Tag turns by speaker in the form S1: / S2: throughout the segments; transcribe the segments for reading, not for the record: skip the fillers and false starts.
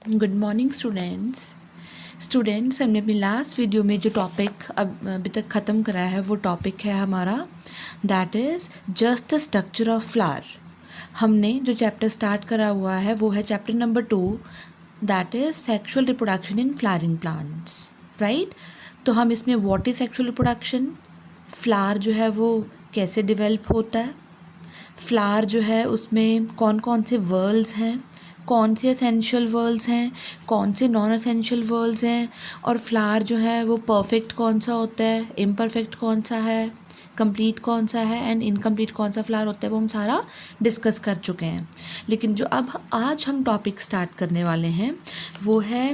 S1: Good morning students हमने अपनी last video में जो टॉपिक अभी तक ख़त्म करा है वो टॉपिक है हमारा that is just the structure of flower. हमने जो चैप्टर स्टार्ट करा हुआ है वो है chapter number 2 that is sexual reproduction in flowering plants, right. तो हम इसमें what is sexual reproduction, flower जो है वो कैसे डेवलप होता है, फ्लावर जो है उसमें कौन कौन से वर्ल्स हैं, कौन से एसेंशियल वर्ल्स हैं, कौन से नॉन एसेंशियल वर्ल्स हैं, और फ्लावर जो है वो परफेक्ट कौन सा होता है, इम्परफेक्ट कौन सा है, कंप्लीट कौन सा है एंड इनकम्प्लीट कौन सा फ्लावर होता है, वो हम सारा डिस्कस कर चुके हैं। लेकिन जो अब आज हम टॉपिक स्टार्ट करने वाले हैं वो है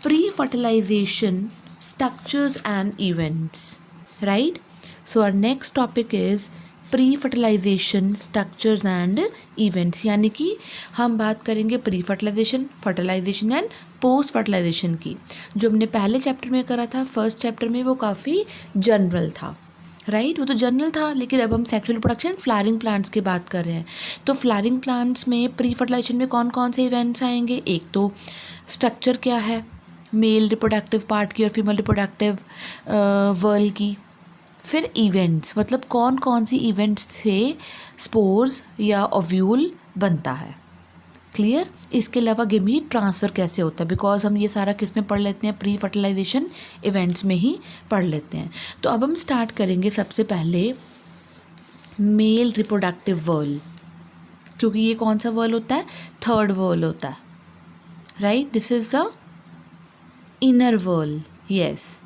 S1: pre fertilisation structures and events, right. So our next topic is pre fertilisation structures and events, यानी कि हम बात करेंगे pre fertilisation and post fertilisation की। जो हमने पहले चैप्टर में करा था, फर्स्ट चैप्टर में, वो काफ़ी जनरल था, राइट। वो तो जनरल था, लेकिन अब हम सेक्सुअल रिप्रोडक्शन फ्लावरिंग प्लांट्स की बात कर रहे हैं। तो फ्लावरिंग प्लांट्स में प्री फर्टिलाइजेशन में कौन कौन से इवेंट्स आएंगे, एक तो स्ट्रक्चर क्या है मेल रिप्रोडक्टिव पार्ट की और फीमेल रिप्रोडक्टिव वर्ल की, फिर इवेंट्स मतलब कौन कौन सी इवेंट्स से स्पोर्स या ओव्यूल बनता है, क्लियर। इसके अलावा गेमीट ट्रांसफ़र कैसे होता है, बिकॉज हम ये सारा किस में पढ़ लेते हैं, प्री फर्टिलाइजेशन इवेंट्स में ही पढ़ लेते हैं। तो अब हम स्टार्ट करेंगे सबसे पहले मेल रिप्रोडक्टिव वर्ल, क्योंकि ये कौन सा वर्ल होता है, थर्ड वर्ल होता है, right. This is the inner whorl, yes.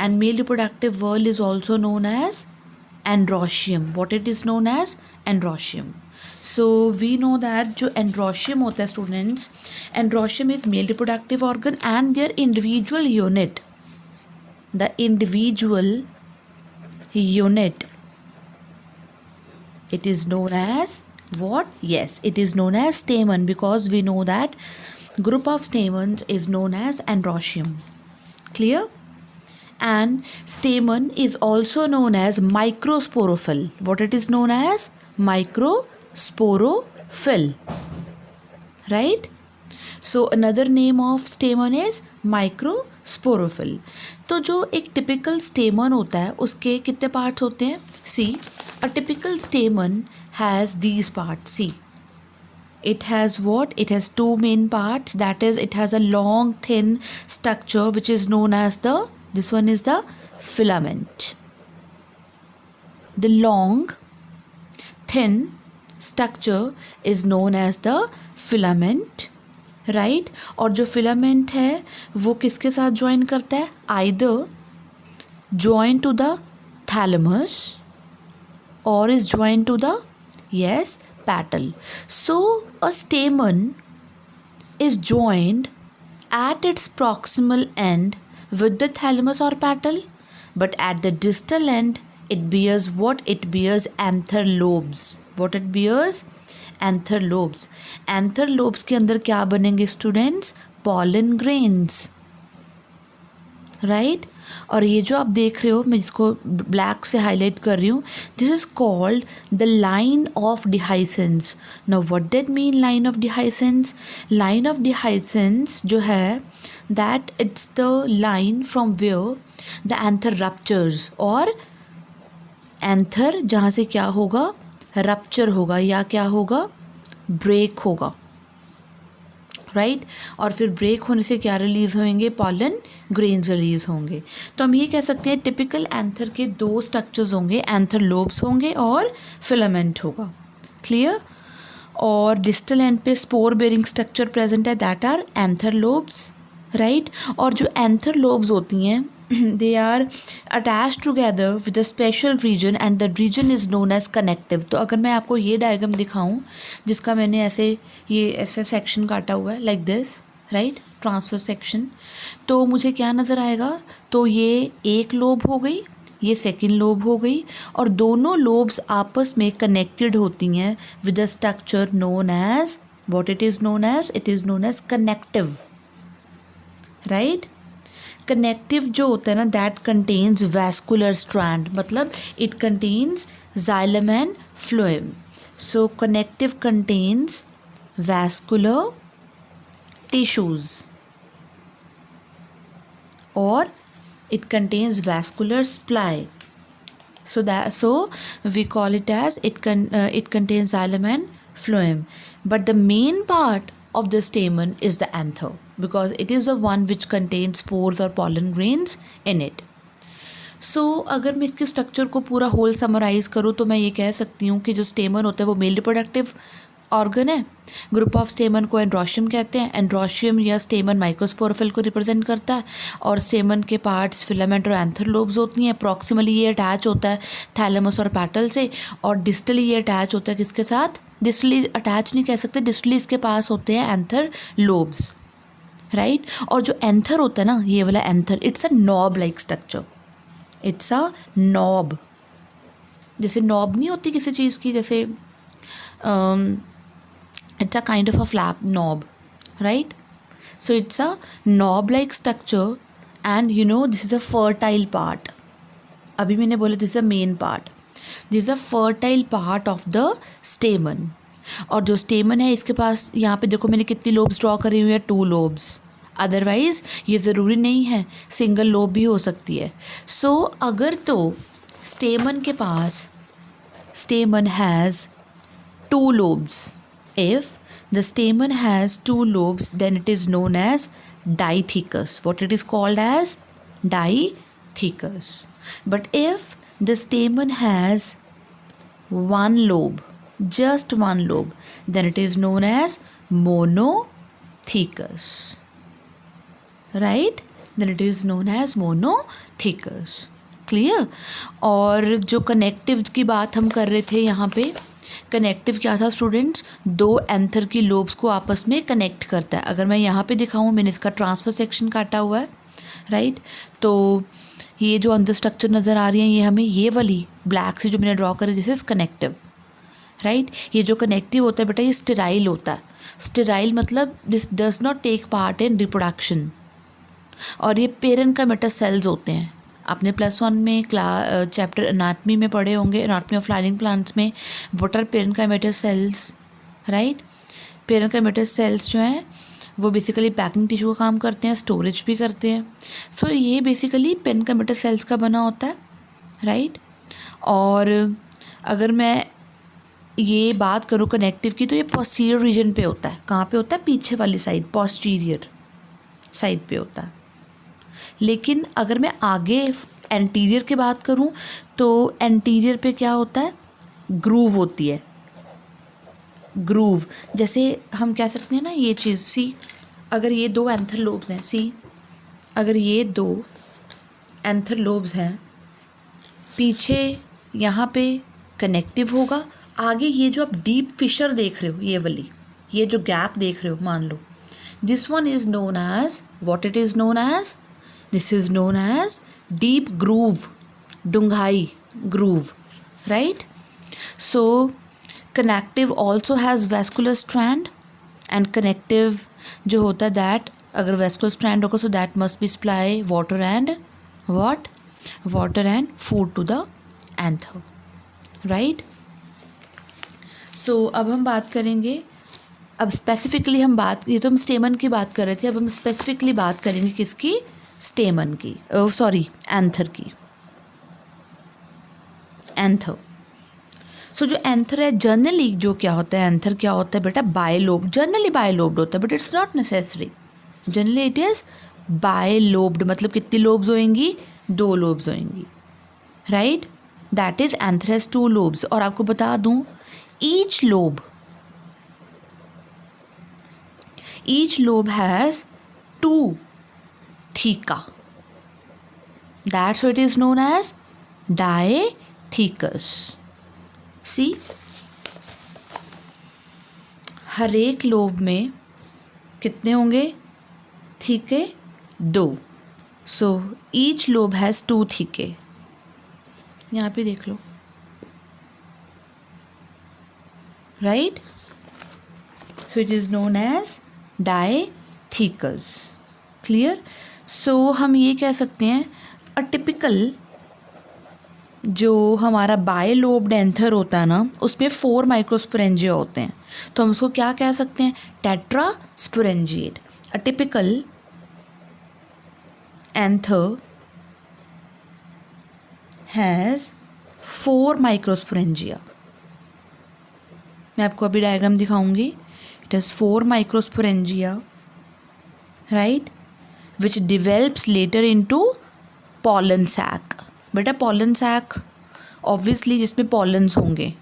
S1: And male reproductive world is also known as androecium. What it is known as? Androecium. So we know that जो androecium होता है students, androecium is male reproductive organ and their individual unit. The individual unit, it is known as what? Yes, it is known as stamen, because we know that group of stamens is known as androecium. Clear? And stamen is also known as microsporophyll. What it is known as? Microsporophyll, right? So another name of stamen is microsporophyll. तो जो एक typical stamen होता है उसके कितने parts होते हैं? See, a typical stamen has these parts. See, it has what? It has two main parts. That is, it has a long thin structure which is known as this one is the filament. The long thin structure is known as the filament, right? और जो filament है वो किसके साथ join करता है? Either join to the thalamus or is joined to the, yes, petal. So a stamen is joined at its proximal end with the thalamus or petal, but at the distal end it bears what? It bears anther lobes. What it bears? Anther lobes. Anther lobes के अंदर क्या बनेंगे students? Pollen grains, right? और ये जो आप देख रहे हो, मैं इसको ब्लैक से हाईलाइट कर रही हूँ, this is called the line of dehiscence. Now what that mean line of dehiscence? Line of dehiscence जो है that it's the line from where the anther ruptures, और एंथर जहाँ से क्या होगा, रप्चर होगा या क्या होगा, ब्रेक होगा, राइट। और फिर ब्रेक होने से क्या रिलीज़ होंगे, पॉलन ग्रेन्स रिलीज़ होंगे। तो हम ये कह सकते हैं टिपिकल एंथर के दो स्ट्रक्चर्स होंगे, एंथर लोब्स होंगे और फिलामेंट होगा, क्लियर। और डिस्टल एंड पे स्पोर बेरिंग स्ट्रक्चर प्रेजेंट है, that are anther lobes, right. और जो एंथर लोब्स होती हैं they are attached together with a special region and the region is known as connective. तो अगर मैं आपको ये डायग्राम दिखाऊं जिसका मैंने ऐसे सेक्शन काटा हुआ है like this, right, transfer section, तो मुझे क्या नज़र आएगा, तो ये एक लोब हो गई, ये सेकेंड लोब हो गई, और दोनों लोब्स आपस में कनेक्टेड होती हैं with a structure known as, what it is known as? It is known as connective, right. Connective जो होता है ना, दैट कंटेन्स वैस्कुलर स्ट्रैंड, मतलब it contains xylem and phloem. So connective contains vascular tissues, or it contains vascular supply. So we call it as it contains xylem and phloem. But the main part of the stamen is the anther, because it is the one which contains spores or pollen grains in it. सो अगर मैं इसके structure को पूरा whole summarise करूँ तो मैं ये कह सकती हूँ कि जो स्टेमन होता है वो मेल रिप्रोडक्टिव ऑर्गन है. ग्रुप ऑफ स्टेमन को एंड्रोशियम कहते हैं. एंड्रोशियम या स्टेमन माइक्रोस्पोरोफिल को रिप्रेजेंट करता है, और स्टेमन के पार्ट्स फिलामेंट और एंथर लोब्स होती हैं. प्रॉक्सिमली ये अटैच होता है थैलेमस और पैटल से, और डिस्टली ये अटैच होता है किसके साथ, डिस्टली अटैच नहीं कह सकते, डिस्टली इसके पास होते हैं एंथर लोब्स, राइट. और जो एंथर होता है ना, ये वाला anther, it's a knob like structure. It's a knob. जैसे नॉब नहीं होती किसी चीज़ की, जैसे it's a kind of a flap knob, right? So it's a knob like structure, and you know this is a fertile part. अभी मैंने बोला this is the main part. This is a fertile part of the stamen. और जो stamen है इसके पास, यहाँ पे देखो मैंने कितनी lobes ड्रॉ करी हुई है, 2 lobes. अदरवाइज़ ये ज़रूरी नहीं है, सिंगल लोब भी हो सकती है. सो अगर तो स्टेमन के पास, स्टेमन has 2 lobes. If the stamen has 2 lobes, then it is known as dithecus. What it is called as? Dithecus. But if the stamen has 1 lobe, just 1 lobe, then it is known as monothecus. Right? Then it is known as monothecus. Clear? और जो connective की बात हम कर रहे थे यहाँ पे, कनेक्टिव क्या था स्टूडेंट्स, 2 एंथर की लोब्स को आपस में कनेक्ट करता है. अगर मैं यहाँ पे दिखाऊँ, मैंने इसका ट्रांसफर सेक्शन काटा हुआ है, राइट. तो ये जो अंदर स्ट्रक्चर नज़र आ रही है, ये हमें ये वाली ब्लैक से जो मैंने ड्रॉ करी, दिस इज़ कनेक्टिव, राइट. ये जो कनेक्टिव होता है बेटा, ये स्टेराइल होता है. स्टेराइल मतलब this does not take part in reproduction. और ये पेरेन्काइमेटस सेल्स होते हैं. आपने +1 में चैप्टर एनाटमी में पढ़े होंगे, एनाटमी ऑफ फ्लावरिंग प्लांट्स में, what are parenchymatous cells, right. Parenchymatous cells जो हैं वो बेसिकली पैकिंग टिश्यू का काम करते हैं, स्टोरेज भी करते हैं. सो ये बेसिकली पेरेन्काइमेटस सेल्स का बना होता है, राइट. और अगर मैं ये बात करूँ कनेक्टिव की, तो ये पोस्टीरियर रीजन पे होता है. कहाँ पे होता है? पीछे वाली साइड, पोस्टीरियर साइड पे होता है. लेकिन अगर मैं आगे एंटीरियर की बात करूं, तो एंटीरियर पे क्या होता है? ग्रूव होती है. ग्रूव जैसे हम कह सकते हैं ना, ये चीज़ सी, अगर ये 2 एंथर लोब्स हैं, सी अगर ये 2 एंथर लोब्स हैं, पीछे यहाँ पे कनेक्टिव होगा, आगे ये जो आप डीप फिशर देख रहे हो, ये वाली, ये जो गैप देख रहे हो, मान लो this one is known as, what it is known as, this is known as deep groove, डूंघाई groove, right. So connective also has vascular strand, and connective जो होता है that अगर vascular strand होगा, so that must be supply water and what, water and food to the anther, right. So अब हम बात करेंगे, अब स्पेसिफिकली हम बात, ये तो हम स्टेमन की बात कर रहे थे, अब हम स्पेसिफिकली बात करेंगे किसकी, स्टेमन की, सॉरी एंथर की, एंथर. सो जो एंथर है, जनरली जो क्या होता है, एंथर क्या होता है बेटा, बायलोब, जनरली बायलोब्ड होता है, but it's not necessary. Generally it is bilobed, मतलब कितनी लोब्स होएंगी, 2 लोब्स होएंगी, right. That is anther has 2 lobes. और आपको बता दूं, each lobe has 2 theca. That's why it is known as dithecus. See, हर एक लोब में कितने होंगे, थीके 2. So each lobe has 2 थीके. यहाँ पे देख लो, right. So it is known as dithecus. Clear. सो हम ये कह सकते हैं, अ टिपिकल जो हमारा बायलोब्ड एंथर होता है ना, उसमें 4 माइक्रोस्पोरेंजिया होते हैं, तो हम उसको क्या कह सकते हैं, tetrasporangiate. A typical anther has 4 microsporangia. मैं आपको अभी डायग्राम दिखाऊंगी। It has 4 microsporangia, right, which develops later into pollen sac. बेटा पॉलन सैक ऑब्वियसली जिसमें पॉलन्स होंगे।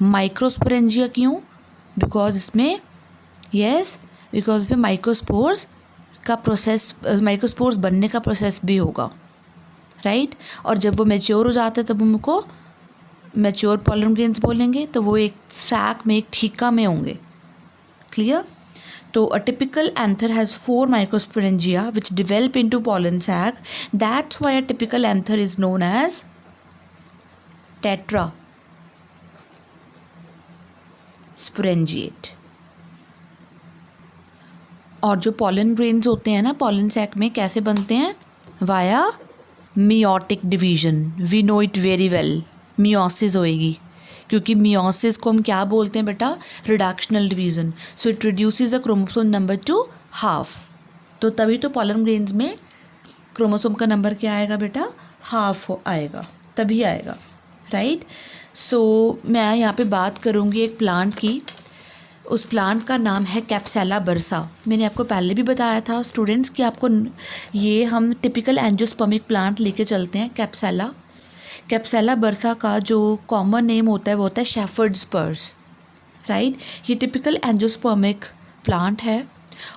S1: माइक्रोस्पोरेंजिया क्यों? बिकॉज इसमें बिकॉज इसमें माइक्रोस्पोर्स का प्रोसेस, माइक्रोस्पोर्स बनने का प्रोसेस भी होगा, राइट। और जब वो मैच्योर हो जाते हैं तब उनको मैच्योर पॉलन ग्रेन्स बोलेंगे। तो वो एक सैक में, एक ठीका में होंगे। क्लियर? तो a typical anther has 4 microsporangia which develop into pollen sac. That's why a typical anther is known as tetrasporangiate. और जो pollen grains होते हैं ना pollen sac में, कैसे बनते हैं? Via meiotic division. We know it very well. Meiosis होएगी, क्योंकि मियोसिस को हम क्या बोलते हैं बेटा? Reductional division. So it reduces the chromosome number two half. तो तभी तो पॉलन ग्रेन्स में क्रोमोसोम का नंबर क्या आएगा बेटा? हाफ आएगा, तभी आएगा, राइट। सो मैं यहाँ पे बात करूँगी एक प्लांट की। उस प्लांट का नाम है कैप्सुला बर्सा। मैंने आपको पहले भी बताया था स्टूडेंट्स कि आपको ये हम टिपिकल एंजियोस्पर्मिक प्लांट लेके चलते हैं। कैप्सुला बर्सा का जो कॉमन नेम होता है वो होता है शेफर्ड्स पर्स, राइट। ये टिपिकल एंजियोस्पर्मिक प्लांट है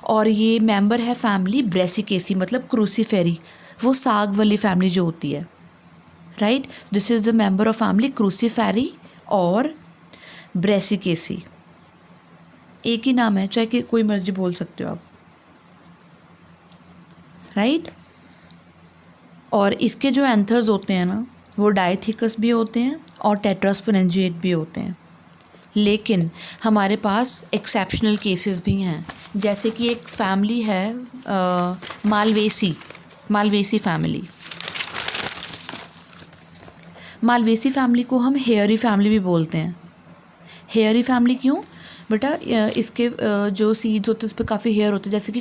S1: और ये मेंबर है फैमिली ब्रेसिकेसी, मतलब क्रूसीफेरी, वो साग वाली फैमिली जो होती है, right. This is the member of family Cruciferae और ब्रेसिकेसी। एक ही नाम है, चाहे कि कोई मर्जी बोल सकते हो आप, राइट। और इसके जो एंथर्स होते हैं ना वो डाइथिकस भी होते हैं और टेट्रास्पोरेंजिएट भी होते हैं। लेकिन हमारे पास एक्सेप्शनल केसेस भी हैं, जैसे कि एक फैमिली है मालवेसी फैमिली। मालवेसी फैमिली को हम हेयरी फैमिली भी बोलते हैं। हेयरी फैमिली क्यों बेटा? इसके जो सीड्स होते हैं उस पर काफ़ी हेयर होते हैं, जैसे कि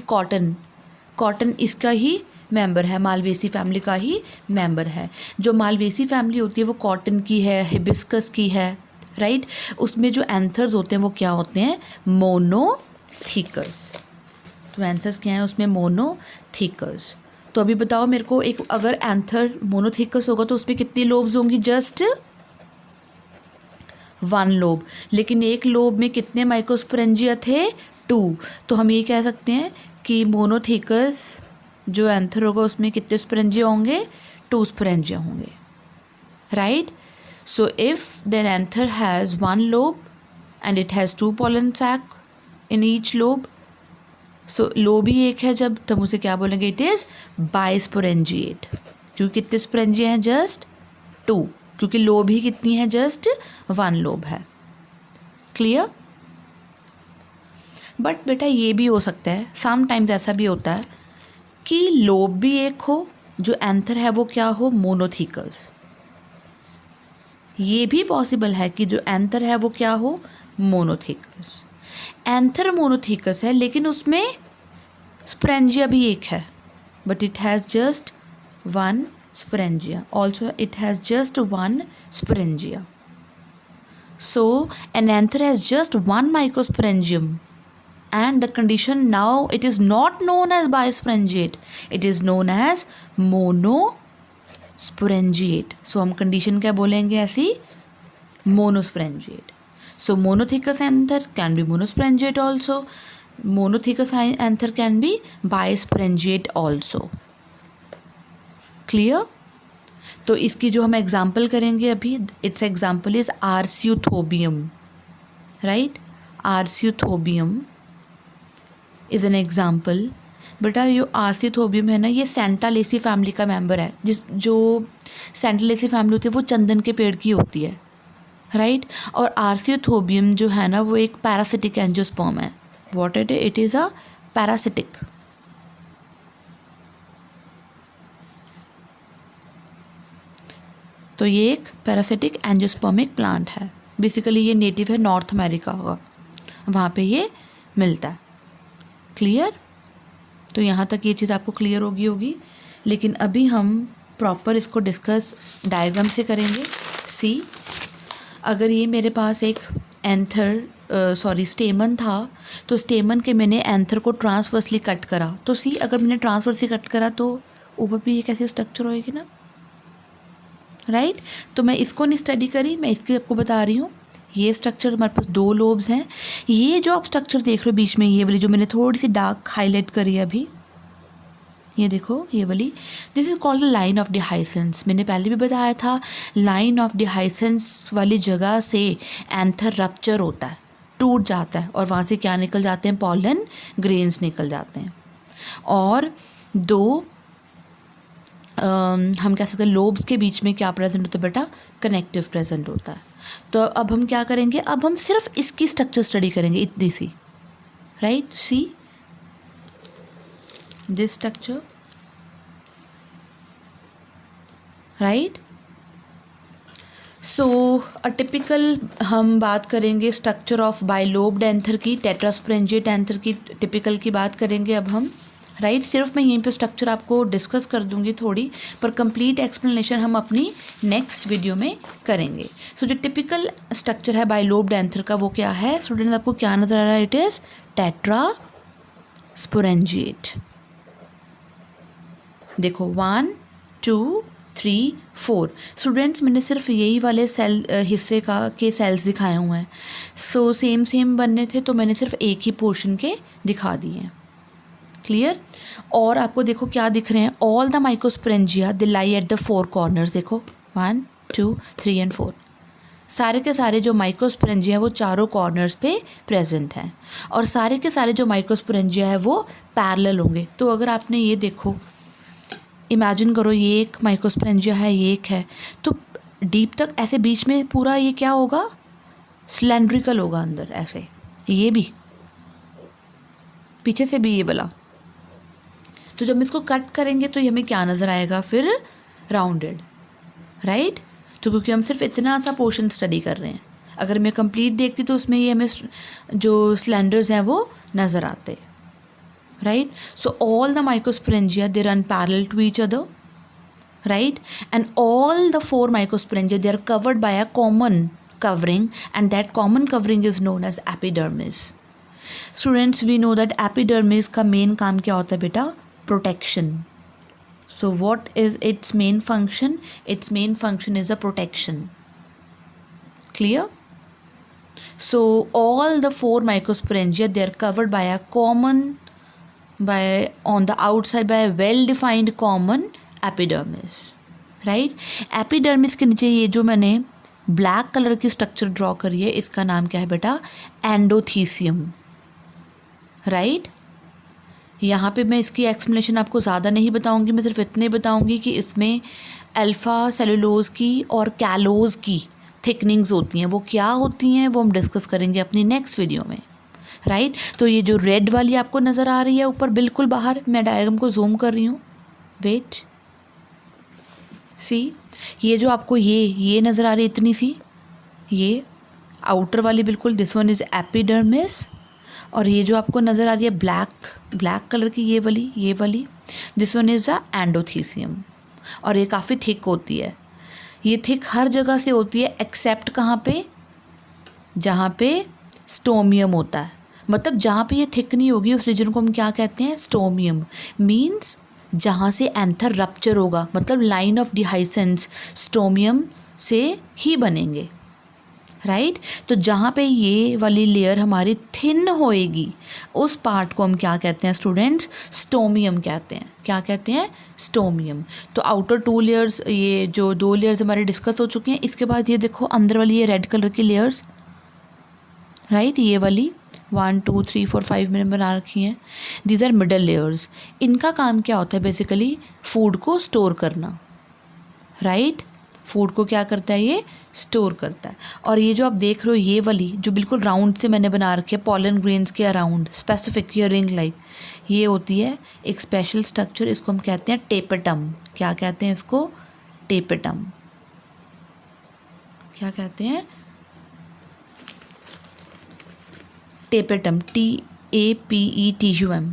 S1: कॉटन इसका ही मेंबर है, मालवेसी फैमिली का ही मेंबर है। जो मालवेसी फैमिली होती है वो कॉटन की है, हिबिस्कस की है, राइट। उसमें जो एंथर्स होते हैं वो क्या होते हैं? मोनोथिकस। तो एंथर्स क्या हैं उसमें? मोनोथिकस। तो अभी बताओ मेरे को, एक अगर एंथर मोनोथिकस होगा तो उसमें कितनी लोब्स होंगी? Just 1 lobe. लेकिन एक लोब में कितने माइक्रोस्पोरेंजिया थे? 2। तो हम ये कह सकते हैं कि मोनोथिकस जो एंथर होगा उसमें कितने स्पोरेंजिया होंगे? 2 स्पोरेंजिया होंगे, right. So if then anther has 1 lobe and it has 2 pollen sac in each lobe, so lobe ही एक है जब, तब उसे क्या बोलेंगे? It is bisporangiate. क्योंकि कितने स्पोरेंजिया हैं? जस्ट 2। क्योंकि लोब ही कितनी है? जस्ट 1 लोब है। क्लियर? बट बेटा ये भी हो सकता है, समटाइम्स ऐसा भी होता है कि लोब भी एक हो, जो एंथर है वो क्या हो? मोनोथिकस। ये भी पॉसिबल है कि जो एंथर है वो क्या हो? मोनोथिकस। एंथर मोनोथिकस है लेकिन उसमें स्पोरेंजिया भी एक है, but it has just 1 sporangia. Also it has just 1 sporangia. So an anther has just 1 microsporangium, and the condition now it is not known as bisporangiate, it is known as monosporangiate. So हम condition क्या बोलेंगे ऐसी? monosporangiate. So monothecous anther can be monosporangiate also, monothecous anther can be bisporangiate also. Clear? तो इसकी जो हम example करेंगे अभी, it's example is Arceuthobium, right. Arceuthobium is an example. बेटा ये आर्सियोथोबियम है ना, ये सेंटालेसी फैमिली का मेंबर है। जो सेंटालेसी फैमिली होती है वो चंदन के पेड़ की होती है, राइट। और आर्सियोथोबियम जो है ना वो एक पैरासिटिक एंजियोस्पर्म है। What it is a parasitic. तो ये एक पैरासिटिक एंजियोस्पर्मिक प्लांट है। बेसिकली ये नेटिव है नॉर्थ अमेरिका का, वहाँ पे ये मिलता है। क्लियर? तो यहाँ तक ये चीज़ आपको क्लियर होगी। लेकिन अभी हम प्रॉपर इसको डिस्कस डायग्राम से करेंगे। सी, अगर ये मेरे पास एक स्टेमन था, तो स्टेमन के मैंने एंथर को ट्रांसवर्सली कट करा, तो सी अगर मैंने ट्रांसवर्सली कट करा तो ऊपर भी ये कैसे स्ट्रक्चर होएगी ना, राइट। तो मैं इसको नहीं स्टडी करी, मैं इसके आपको बता रही हूँ। ये स्ट्रक्चर हमारे पास 2 लोब्स हैं। ये जो आप स्ट्रक्चर देख रहे हो बीच में, ये वाली जो मैंने थोड़ी सी डार्क हाईलाइट करी है अभी, ये देखो ये वाली, this is called the line of dehiscence. मैंने पहले भी बताया था, लाइन ऑफ डिहाइसेंस वाली जगह से एंथर रप्चर होता है, टूट जाता है, और वहाँ से क्या निकल जाते हैं, पॉलन ग्रेन्स निकल जाते हैं। और 2 हम कह सकते हैं लोब्स के बीच में क्या प्रेजेंट होता है बेटा, कनेक्टिव प्रेजेंट होता है। तो अब हम क्या करेंगे, अब हम सिर्फ इसकी स्ट्रक्चर स्टडी करेंगे, इतनी सी, right. See this structure, right. So a typical हम बात करेंगे स्ट्रक्चर ऑफ बाइलोब्ड एंथर की, टेट्रास्पोरेंजिएट एंथर की टिपिकल की बात करेंगे अब हम, राइट। सिर्फ मैं यहीं पे स्ट्रक्चर आपको डिस्कस कर दूंगी थोड़ी, पर कंप्लीट एक्सप्लेनेशन हम अपनी नेक्स्ट वीडियो में करेंगे। सो जो टिपिकल स्ट्रक्चर है बाइलोब्ड एंथर का, वो क्या है स्टूडेंट, आपको क्या नजर आ रहा है, इट इज़ टेट्रास्पोरेंजिएट। देखो 1 2 3 4 स्टूडेंट्स, मैंने सिर्फ यही वाले सेल हिस्से के सेल्स दिखाए हुए हैं। सो सेम बनने थे, तो मैंने सिर्फ एक ही पोर्शन के दिखा दिए हैं, क्लियर। और आपको देखो क्या दिख रहे हैं, all the microsporangia they lie at the 4 corners. देखो 1 2 3 एंड 4, सारे के सारे जो माइक्रोस्पोरेंजिया है वो चारों कॉर्नर्स पे प्रेजेंट हैं, और सारे के सारे जो माइक्रोस्पोरेंजिया है वो पैरेलल होंगे। तो अगर आपने ये देखो, इमेजिन करो ये एक माइक्रोस्पोरेंजिया है, ये एक है, तो डीप तक ऐसे बीच में पूरा ये क्या होगा, सिलेंड्रिकल होगा अंदर ऐसे, ये भी पीछे से भी ये वाला। तो जब हम इसको कट करेंगे तो ये हमें क्या नज़र आएगा फिर, राउंडेड, राइट। तो क्योंकि हम सिर्फ इतना सा पोर्शन स्टडी कर रहे हैं, अगर मैं कंप्लीट देखती तो उसमें ये हमें जो सिलेंडर्स हैं वो नज़र आते, right? So all the microsporangia, they run parallel to each other, right? And all the 4 microsporangia, they are covered by a common covering, and that common covering is known as epidermis. Students, we know that epidermis का main काम क्या होता है बेटा, protection. So what is its main function? Its main function is a protection. Clear? So all the 4 microsporangia, they are covered by a common on the outside by a well defined common epidermis, right? Epidermis के नीचे ये जो मैंने black colour की structure draw करी है, इसका नाम क्या है बेटा, एंडोथीसियम, राइट। यहाँ पे मैं इसकी एक्सप्लेनेशन आपको ज़्यादा नहीं बताऊँगी, मैं सिर्फ इतने बताऊँगी कि इसमें अल्फ़ा सेलुलोज की और कैलोज की थिकनिंग्स होती हैं, वो क्या होती हैं वो हम डिस्कस करेंगे अपनी नेक्स्ट वीडियो में, राइट। तो ये जो रेड वाली आपको नज़र आ रही है ऊपर बिल्कुल बाहर, मैं डायग्राम को जूम कर रही हूँ, वेट, सी, ये जो आपको ये नज़र आ रही है इतनी सी, ये आउटर वाली बिल्कुल, दिस वन इज़ एपिडर्मिस। और ये जो आपको नज़र आ रही है ब्लैक कलर की ये वाली, this one is the endothecium. और ये काफ़ी थिक होती है, ये थिक हर जगह से होती है एक्सेप्ट कहाँ पे, जहाँ पे स्टोमियम होता है, मतलब जहाँ पे ये थिक नहीं होगी उस रीजन को हम क्या कहते हैं, स्टोमियम। मीन्स जहाँ से एंथर रप्चर होगा, मतलब लाइन ऑफ डिहाइसेंस स्टोमियम से ही बनेंगे, राइट। तो जहाँ पे ये वाली लेयर हमारी थिन होएगी उस पार्ट को हम क्या कहते हैं स्टूडेंट्स, स्टोमियम कहते हैं। क्या कहते हैं, स्टोमियम। तो आउटर 2 लेयर्स, ये जो 2 लेयर्स हमारे डिस्कस हो चुकी हैं, इसके बाद ये देखो अंदर वाली ये रेड कलर की लेयर्स, राइट, ये वाली 1 2 3 4 5 मैंने बना रखी हैं, दीज आर मिडल लेयर्स। इनका काम क्या होता है, बेसिकली फूड को स्टोर करना, राइट। फूड को क्या करता है, ये स्टोर करता है। और ये जो आप देख रहे हो ये वाली जो बिल्कुल राउंड से मैंने बना रखी है पॉलन ग्रेन्स के अराउंड, स्पेसिफिक ये रिंग लाइक, ये होती है एक स्पेशल स्ट्रक्चर, इसको हम कहते हैं टेपेटम। क्या कहते हैं इसको, टेपेटम। क्या कहते हैं, टेपेटम, TAPETUM,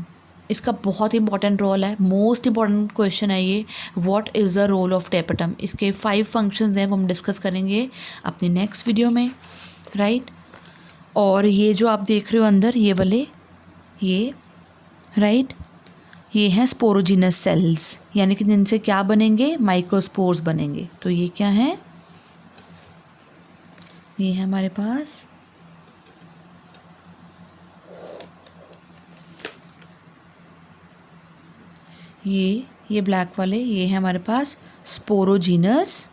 S1: इसका बहुत इंपॉर्टेंट रोल है, मोस्ट इंपॉर्टेंट क्वेश्चन है ये, what is the role of tapetum. इसके 5 फंक्शंस हैं, वो हम डिस्कस करेंगे अपनी नेक्स्ट वीडियो में, राइट। और ये जो आप देख रहे हो अंदर ये वाले, ये राइट, ये हैं स्पोरोजिनस सेल्स, यानी कि जिनसे क्या बनेंगे, माइक्रोस्पोर्स बनेंगे। तो ये क्या है, ये है हमारे पास ये ब्लैक वाले, ये है हमारे पास स्पोरोजिनस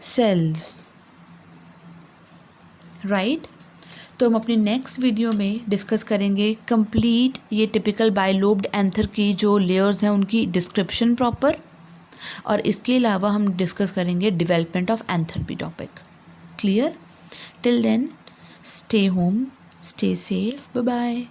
S1: सेल्स, राइट। तो हम अपनी नेक्स्ट वीडियो में डिस्कस करेंगे कंप्लीट ये टिपिकल बाइलोब्ड एंथर की जो लेयर्स हैं उनकी डिस्क्रिप्शन प्रॉपर, और इसके अलावा हम डिस्कस करेंगे development of enthalpy topic. Clear? Till then stay home, stay safe, bye bye.